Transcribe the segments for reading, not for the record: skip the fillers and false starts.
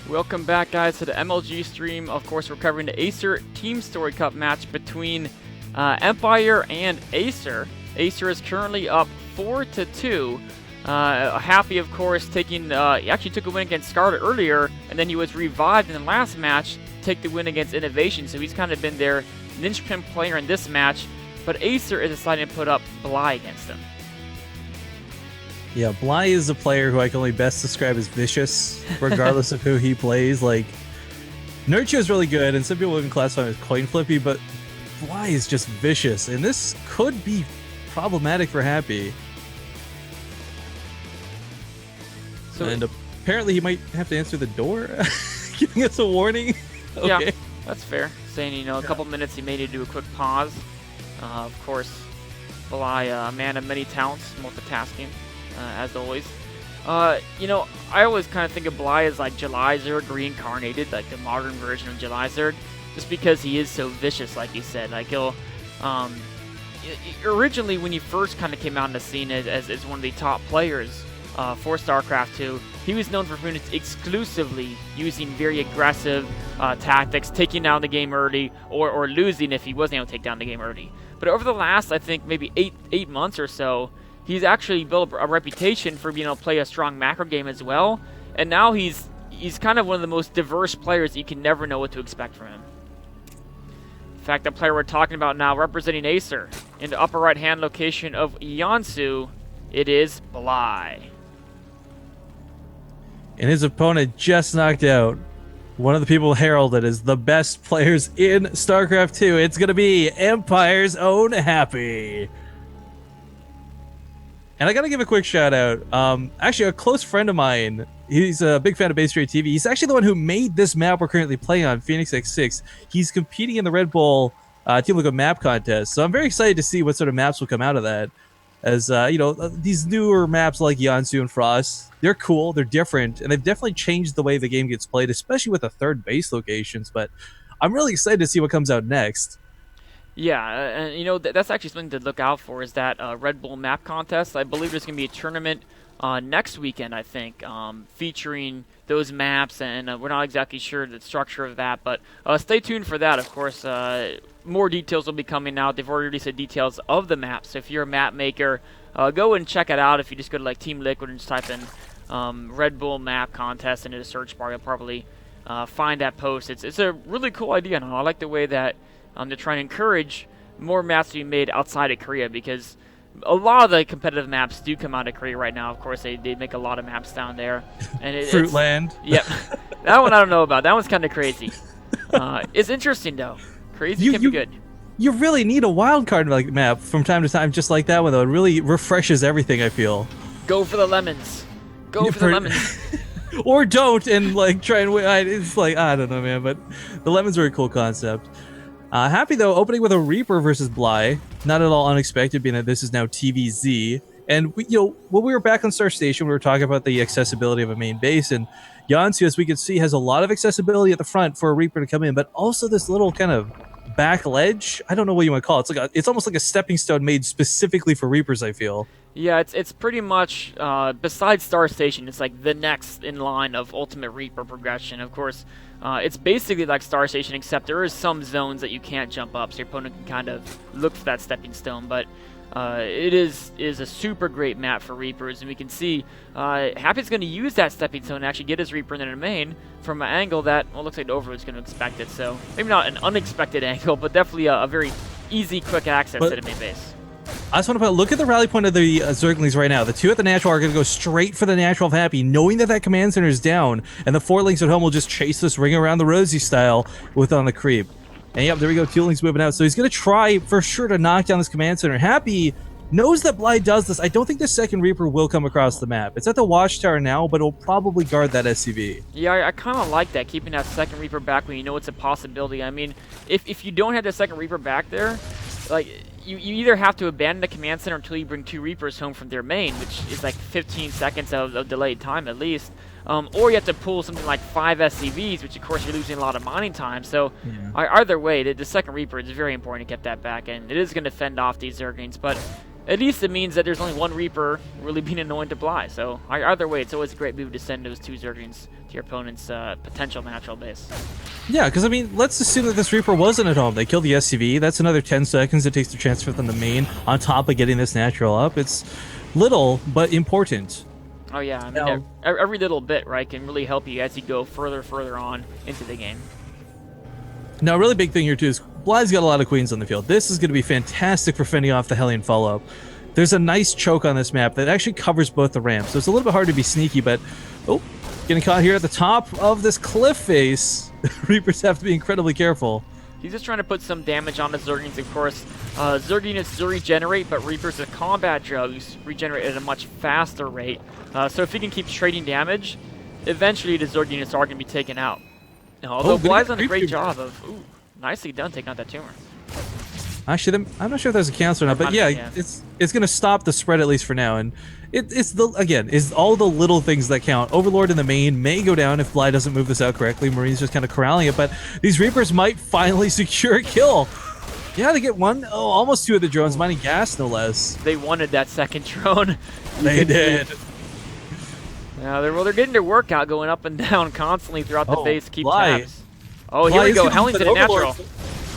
Welcome back, guys, to the MLG stream. Of course, we're covering the Acer TeamStory Cup match between Empire and Acer. Acer is currently up 4-2. Happy, of course, taking he actually took a win against Scarlet earlier, and then he was revived in the last match to take the win against Innovation. So he's kind of been their linchpin player in this match. But Acer is deciding to put up Bly against him. Yeah, Bly is a player who I can only best describe as vicious, regardless of who he plays. Like, Nurture is really good, and some people even classify him as coin flippy, but Bly is just vicious, and this could be problematic for Happy. So, and apparently he might have to answer the door, giving us a warning. Okay. Yeah, that's fair. Saying, a couple minutes he may need to do a quick pause. Of course, Bly, a man of many talents, multitasking. As always. I always kind of think of Bly as like Jelizard reincarnated, like the modern version of Jelizard, just because he is so vicious, like you said. Like he'll, originally when he first kind of came out in the scene as one of the top players for StarCraft 2, he was known for exclusively using very aggressive tactics, taking down the game early, or losing if he wasn't able to take down the game early. But over the last, I think, maybe eight months or so, he's actually built a reputation for being able to play a strong macro game as well, and now he's kind of one of the most diverse players. You can never know what to expect from him. In fact, the player we're talking about now, representing Acer, in the upper right-hand location of Yansu, it is Bly. And his opponent just knocked out one of the people heralded as the best players in StarCraft 2. It's going to be Empire's own Happy. And I got to give a quick shout out. Actually, a close friend of mine, he's a big fan of Base Trade TV. He's actually the one who made this map we're currently playing on, Phoenix X6. He's competing in the Red Bull Team Look map contest. So I'm very excited to see what sort of maps will come out of that. As, these newer maps like Yansu and Frost, they're cool, they're different, and they've definitely changed the way the game gets played, especially with the third base locations. But I'm really excited to see what comes out next. Yeah, and that's actually something to look out for, is that Red Bull map contest. I believe there's going to be a tournament next weekend, I think, featuring those maps, and we're not exactly sure the structure of that, but stay tuned for that. Of course, more details will be coming out. They've already released the details of the map, so if you're a map maker, go and check it out. If you just go to like Team Liquid and just type in Red Bull map contest into the search bar, you'll probably find that post. It's a really cool idea, and I like the way that they're trying to encourage more maps to be made outside of Korea, because a lot of the competitive maps do come out of Korea right now. Of course, they make a lot of maps down there. And Fruitland. Yep. That one I don't know about. That one's kind of crazy. It's interesting, though. Crazy can be good. You really need a wild card like map from time to time, just like that one, though. It really refreshes everything, I feel. Go for the lemons. Go for the lemons. Or don't, and like try and win. It's like, I don't know, man, but the lemons are a cool concept. Happy, though, opening with a Reaper versus Bly. Not at all unexpected, being that this is now TVZ. And, when we were back on Star Station, we were talking about the accessibility of a main base. And Yansu, as we can see, has a lot of accessibility at the front for a Reaper to come in, but also this little kind of back ledge. I don't know what you want to call it. It's almost like a stepping stone made specifically for Reapers, I feel. Yeah, it's pretty much, besides Star Station, it's like the next in line of Ultimate Reaper progression. Of course, it's basically like Star Station, except there is some zones that you can't jump up, so your opponent can kind of look for that stepping stone. But it is a super great map for Reapers, and we can see Happy's going to use that stepping stone to actually get his Reaper in the main from an angle that, well, looks like the Overlord's going to expect it. So maybe not an unexpected angle, but definitely a very easy, quick access to the main base. I just want to look at the rally point of the Zerglings right now. The two at the natural are going to go straight for the natural of Happy, knowing that command center is down, and the 4 links at home will just chase this ring around the Rosie style with on the creep. And yep, there we go. 2 links moving out. So he's going to try for sure to knock down this command center. Happy knows that Bly does this. I don't think the second Reaper will come across the map. It's at the Watchtower now, but it'll probably guard that SCV. Yeah, I kind of like that, keeping that second Reaper back when you know it's a possibility. I mean, if you don't have the second Reaper back there, like, you either have to abandon the command center until you bring 2 Reapers home from their main, which is like 15 seconds of delayed time at least, or you have to pull something like 5 SCVs, which of course you're losing a lot of mining time. So either way, the second Reaper is very important to get that back, and it is going to fend off these Zerglings. But at least it means that there's only one Reaper really being annoying to Bly. So either way, it's always a great move to send those 2 Zerglings to your opponent's potential natural base. Yeah, because I mean, let's assume that this Reaper wasn't at home. They kill the SCV. That's another 10 seconds it takes to transfer them to main on top of getting this natural up. It's little, but important. Oh yeah, I mean, every little bit, right, can really help you as you go further on into the game. Now, a really big thing here, too, is Bly's got a lot of queens on the field. This is going to be fantastic for fending off the Hellion follow-up. There's a nice choke on this map that actually covers both the ramps, so it's a little bit hard to be sneaky, but... Oh, getting caught here at the top of this cliff face. Reapers have to be incredibly careful. He's just trying to put some damage on the Zerglings, of course. Zerg units do regenerate, but Reapers with combat drugs regenerate at a much faster rate. So if he can keep trading damage, eventually the Zerg units are going to be taken out. Although Bly's done a great job of... Ooh, nicely done taking out that tumor. Actually, I'm not sure if there's a cancel or not, but yeah, it's going to stop the spread at least for now. And it's all the little things that count. Overlord in the main may go down if Bly doesn't move this out correctly. Marine's just kind of corralling it, but these Reapers might finally secure a kill. Yeah, they get one, almost 2 of the drones, mining gas, no less. They wanted that second drone. They did. Yeah, they're getting their workout going up and down constantly throughout the base. Keep Bly. tabs. Oh, here we go. Hellion's in a natural.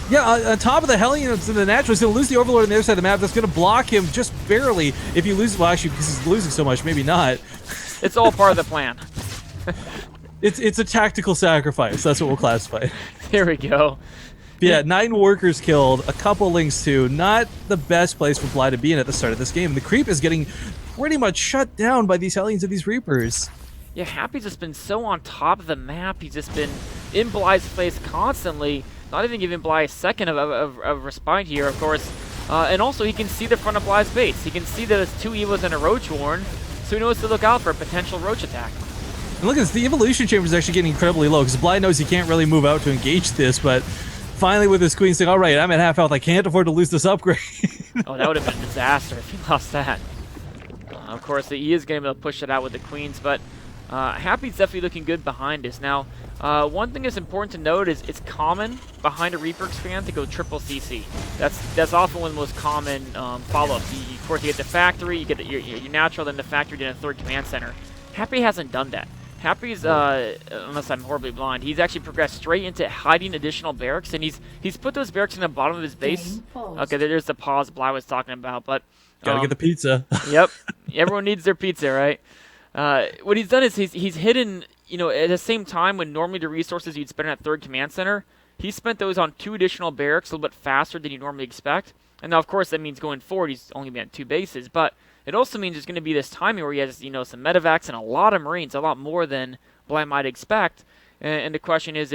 Yeah, on top of the Hellions in the natural, he's going to lose the Overlord on the other side of the map. That's going to block him just barely if he loses. Well, actually, because he's losing so much, maybe not. It's all part of the plan. It's a tactical sacrifice. That's what we'll classify. Here we go. Yeah, 9 workers killed, a couple links too. Not the best place for Bly to be in at the start of this game. The creep is getting pretty much shut down by these Hellions and these Reapers. Yeah, Happy's just been so on top of the map. He's just been in Bly's face constantly. Not even giving Bly a second of respite here, of course. And also, he can see the front of Bly's base. He can see that it's 2 Evos and a Roach Warren, so he knows to look out for a potential Roach attack. And look at this, the Evolution Chamber is actually getting incredibly low, because Bly knows he can't really move out to engage this, but finally with his Queen saying, all right, I'm at half health, I can't afford to lose this upgrade. Oh, that would have been a disaster if he lost that. Of course, he is going to be able to push it out with the Queens, but Happy's definitely looking good behind us. Now, one thing that's important to note is it's common behind a Reaper expand to go triple CC. That's often one of the most common follow-ups. Of course, you get the factory, you get your natural, then the factory, then a 3rd command center. Happy hasn't done that. Happy's, unless I'm horribly blind, he's actually progressed straight into hiding additional barracks, and he's put those barracks in the bottom of his base. Okay, there's the pause Bly was talking about, but... Gotta get the pizza. Yep. Everyone needs their pizza, right? What he's done is he's hidden, at the same time when normally the resources you'd spend at 3rd command center, he spent those on 2 additional barracks a little bit faster than you normally expect. And now, of course, that means going forward, he's only been at 2 bases, but it also means there's going to be this timing where he has, some medevacs and a lot of Marines, a lot more than Bly might expect. And the question is,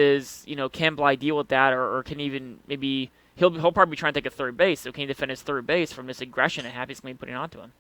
can Bly deal with that, or can even maybe he'll probably be trying to take a 3rd base, so can he defend his 3rd base from this aggression that Happy's going to be putting onto him?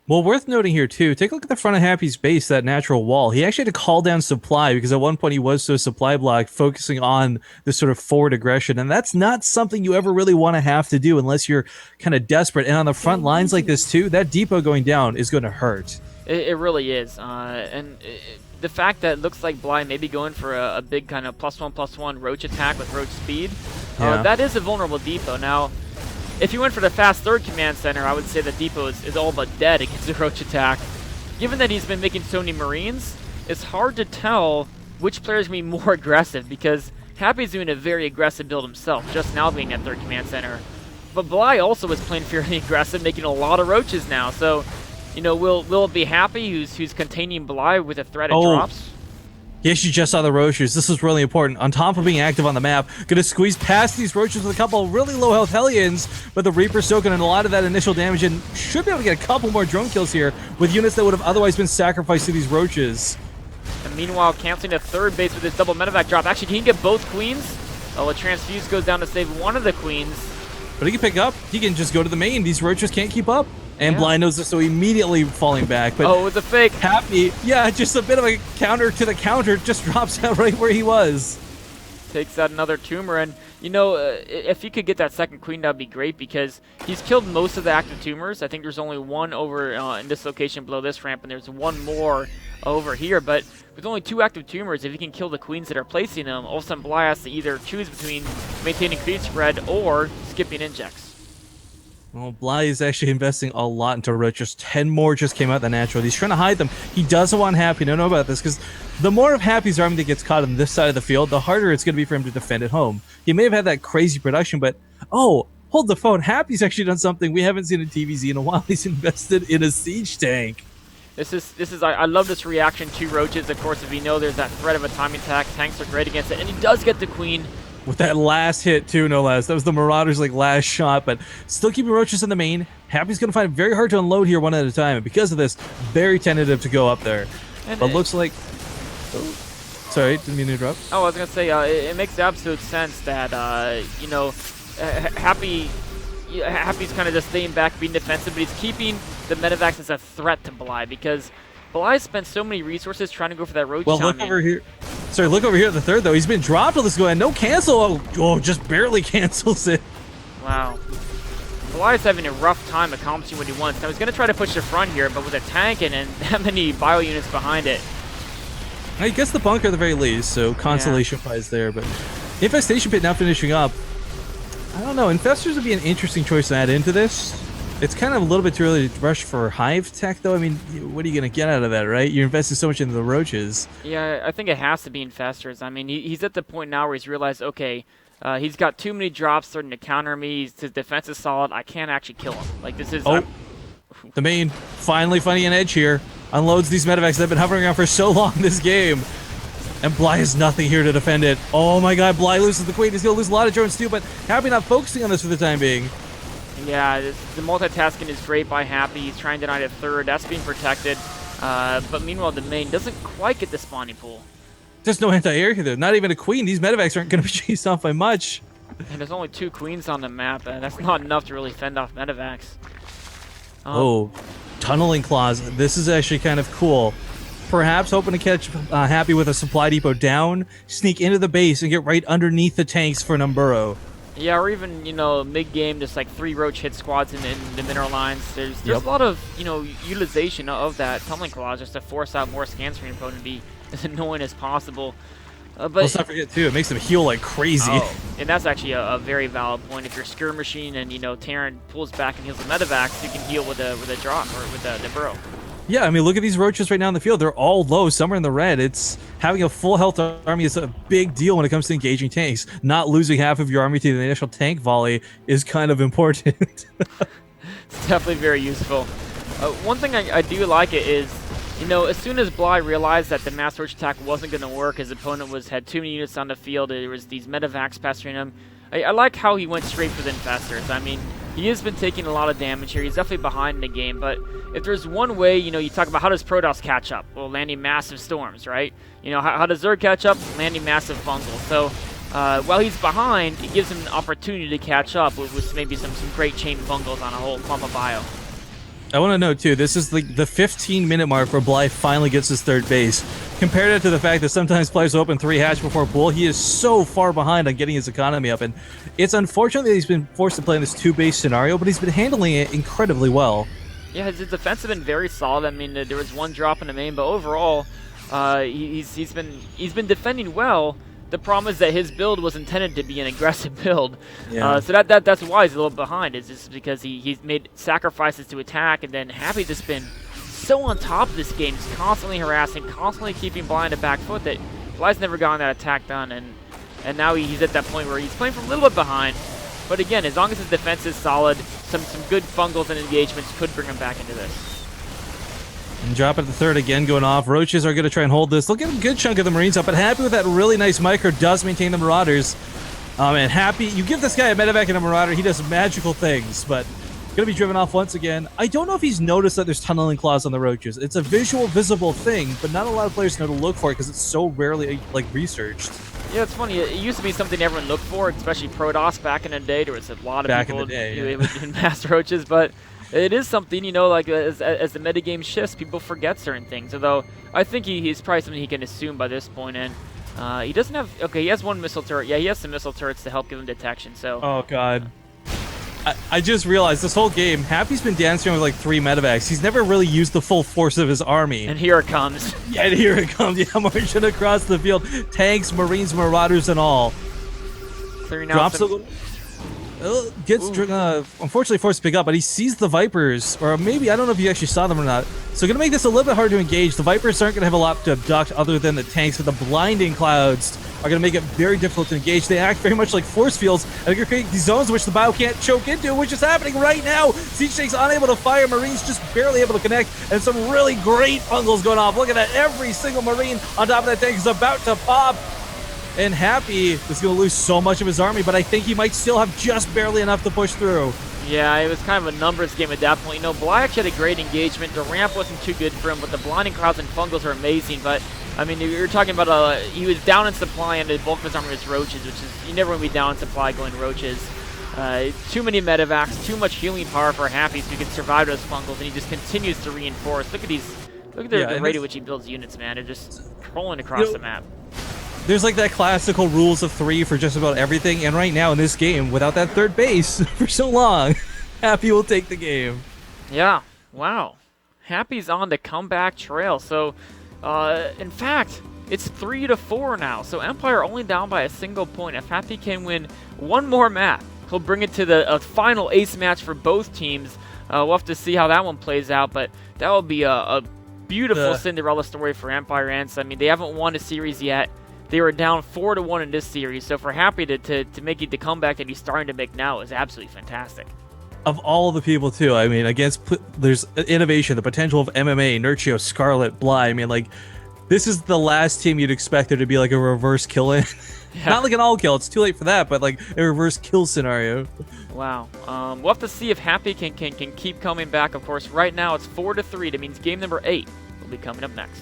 Well, worth noting here, too, take a look at the front of Happy's base, that natural wall. He actually had to call down supply because at one point he was so supply blocked, focusing on this sort of forward aggression. And that's not something you ever really want to have to do unless you're kind of desperate. And on the front lines like this, too, that depot going down is going to hurt. It really is. The fact that it looks like Bly may be going for a big kind of +1/+1 Roach attack with Roach speed, that is a vulnerable depot. Now, if you went for the fast 3rd command center, I would say the depot is all but dead against the Roach attack. Given that he's been making so many Marines, it's hard to tell which player is going to be more aggressive, because Happy's doing a very aggressive build himself, just now being at 3rd command center. But Bly also is playing fairly aggressive, making a lot of Roaches now. So, will it be Happy who's containing Bly with a threat of drops? Yes, you just saw the Roaches. This is really important. On top of being active on the map, gonna squeeze past these Roaches with a couple really low health Hellions, but the Reaper's soaking in a lot of that initial damage and should be able to get a couple more drone kills here with units that would have otherwise been sacrificed to these Roaches. And meanwhile, canceling a 3rd base with his double medevac drop. Actually, can he get both Queens? Oh, a Transfuse goes down to save one of the Queens. But he can pick up. He can just go to the main. These Roaches can't keep up. And Bly knows this, so immediately falling back. But it was a fake. Happy, just a bit of a counter to the counter, just drops out right where he was. Takes out another tumor, and if he could get that 2nd Queen, that'd be great, because he's killed most of the active tumors. I think there's only one over in this location below this ramp, and there's one more over here. But with only 2 active tumors, if he can kill the Queens that are placing them, all of a sudden Bly has to either choose between maintaining creep spread or skipping injects. Well, Bly is actually investing a lot into roaches. 10 more just came out the natural. He's trying to hide them. He doesn't want Happy to know about this because the more of Happy's army that gets caught on this side of the field, the harder it's going to be for him to defend at home. He may have had that crazy production, but oh, hold the phone. Happy's actually done something we haven't seen in TVZ in a while. He's invested in a siege tank. This is I love this reaction to roaches. Of course, if you know there's that threat of a timing attack, tanks are great against it, and he does get the queen. With that last hit, too, no less. That was the Marauders' last shot, but still keeping roaches in the main. Happy's going to find it very hard to unload here one at a time, and because of this, very tentative to go up there. And but looks like... Oh, sorry, didn't mean to interrupt. Oh, I was going to say, it makes absolute sense that, you know, Happy's kind of just staying back, being defensive, but he's keeping the Medivacs as a threat to Bly, because Bly spent so many resources trying to go for that roach timing. Look over here. Sorry, look over here at the third, though. He's been dropped on this go, and no cancel. Oh, just barely cancels it. Wow. Bly's having a rough time accomplishing what he wants. Now, he's going to try to push the front here, but with a tank and that many bio units behind it. I guess the bunker at the very least, so consolation prize there, but Infestation Pit now finishing up. I don't know, Infestors would be an interesting choice to add into this. It's kind of a little bit too early to rush for Hive Tech, though. I mean, what are you going to get out of that, right? You're investing so much into the roaches. Yeah, I think it has to be Infestors. I mean, he's at the point now where he's realized, okay, he's got too many drops starting to counter me. His defense is solid. I can't actually kill him. Like, this is... Oh, the main finally finding an edge here. Unloads these medevacs that have been hovering around for so long this game. And Bly has nothing here to defend it. Oh my god, Bly loses the queen. He's going to lose a lot of drones too, but Happy not focusing on this for the time being. Yeah, the multitasking is great by Happy. He's trying to deny a third. That's being protected. But meanwhile, the main doesn't quite get the spawning pool. There's no anti-air here, though. Not even a queen. These medevacs aren't going to be chased off by much. And there's only 2 queens on the map. That's not enough to really fend off medevacs. Oh, tunneling claws. This is actually kind of cool. Perhaps hoping to catch Happy with a supply depot down, sneak into the base, and get right underneath the tanks for Numburo. Yeah, or even, you know, mid-game, just like 3 roach hit squads in the mineral lines. There's a lot of, you know, utilization of that tunneling clause just to force out more scans for your opponent to be as annoying as possible. But let's not forget, too, it makes them heal like crazy. Oh, and that's actually a very valid point. If you're skirmishing and, you know, Terran pulls back and heals the medevacs, you can heal with a drop or with the burrow. Yeah, I mean, look at these roaches right now in the field. They're all low. Some are in the red. It's having a full health army is a big deal when it comes to engaging tanks. Not losing half of your army to the initial tank volley is kind of important. It's definitely very useful. One thing I do like it is, you know, as soon as Bly realized that the mass roach attack wasn't going to work, his opponent had too many units on the field, there was these medevacs pestering him. I like how he went straight for the infestors. I mean, he has been taking a lot of damage here. He's definitely behind in the game, but if there's one way, you know, you talk about how does Protoss catch up? Well, landing massive storms, right? You know, how does Zerg catch up? Landing massive bungles. So while he's behind, it gives him an opportunity to catch up with maybe some great chain bungles on a whole clump of bio. I want to note, too, this is the 15-minute mark where Bly finally gets his third base. Compared it to the fact that sometimes players open 3 hatch before pool, he is so far behind on getting his economy up. And it's unfortunate that he's been forced to play in this 2-base scenario, but he's been handling it incredibly well. Yeah, his defense has been very solid. I mean, there was 1 drop in the main, but overall, he's been defending well. The problem is that his build was intended to be an aggressive build, yeah. So that's why he's a little behind. Is just because he's made sacrifices to attack, and then Happy's just been so on top of this game, just constantly harassing, constantly keeping Bly on the back foot that Bly's never gotten that attack done, and now he's at that point where he's playing from a little bit behind. But again, as long as his defense is solid, some good fungals and engagements could bring him back into this. And drop at the third again going off. Roaches are going to try and hold this. They'll get a good chunk of the Marines up, but Happy with that really nice micro does maintain the Marauders. And Happy, you give this guy a medevac and a Marauder, he does magical things, but going to be driven off once again. I don't know if he's noticed that there's tunneling claws on the Roaches. It's a visual, visible thing, but not a lot of players know to look for it because it's so rarely, like, researched. Yeah, it's funny. It used to be something everyone looked for, especially Protoss back in the day. There was a lot of people who would mass roaches, but it is something, you know, like as the metagame shifts, people forget certain things. Although I think he's probably something he can assume by this point. And he doesn't have. Okay, he has 1 missile turret. Yeah, he has some missile turrets to help give him detection. So. Oh god. I just realized this whole game, Happy's been dancing with like 3 medevacs. He's never really used the full force of his army. And here it comes. Yeah, and here it comes. Yeah, marching across the field. Tanks, Marines, Marauders, and all. So Drops a little. Gets unfortunately forced to pick up, but he sees the Vipers, or maybe, I don't know if you actually saw them or not. So going to make this a little bit hard to engage. The Vipers aren't going to have a lot to abduct other than the tanks, but the blinding clouds are going to make it very difficult to engage. They act very much like force fields, and they're going to create these zones which the Bio can't choke into, which is happening right now. Siege Tank's unable to fire, Marines just barely able to connect, and some really great bungles going off. Look at that, every single Marine on top of that tank is about to pop. And Happy is going to lose so much of his army, but I think he might still have just barely enough to push through. Yeah, it was kind of a numbers game at that point. You know, Bly actually had a great engagement. The ramp wasn't too good for him, but the blinding clouds and fungals are amazing. But, I mean, you're talking about he was down in supply, and the bulk of his army was roaches, which is, you never want to be down in supply going roaches. Too many medevacs, too much healing power for Happy, so he can survive those fungals, and he just continues to reinforce. Look at these, look at the rate at which he builds units, man. They're just crawling across the map. There's like that classical rules of 3 for just about everything, and right now in this game, without that third base for so long, Happy will take the game. Yeah, wow. Happy's on the comeback trail. So, in fact, it's 3-4 now. So Empire only down by a single point. If Happy can win one more map, he'll bring it to the final ace match for both teams. We'll have to see how that one plays out, but that will be a beautiful Cinderella story for Empire Ants. I mean, they haven't won a series yet. They were down 4-1 in this series, so for Happy to make it the comeback that he's starting to make now is absolutely fantastic. Of all the people, too, I mean, there's innovation, the potential of MMA, Nurchio, Scarlet, Bly. I mean, like, this is the last team you'd expect there to be, like, a reverse kill-in. Yeah. Not like an all-kill, it's too late for that, but, like, a reverse kill scenario. Wow. We'll have to see if Happy can keep coming back, of course. Right now, it's 4-3. That means game number 8 will be coming up next.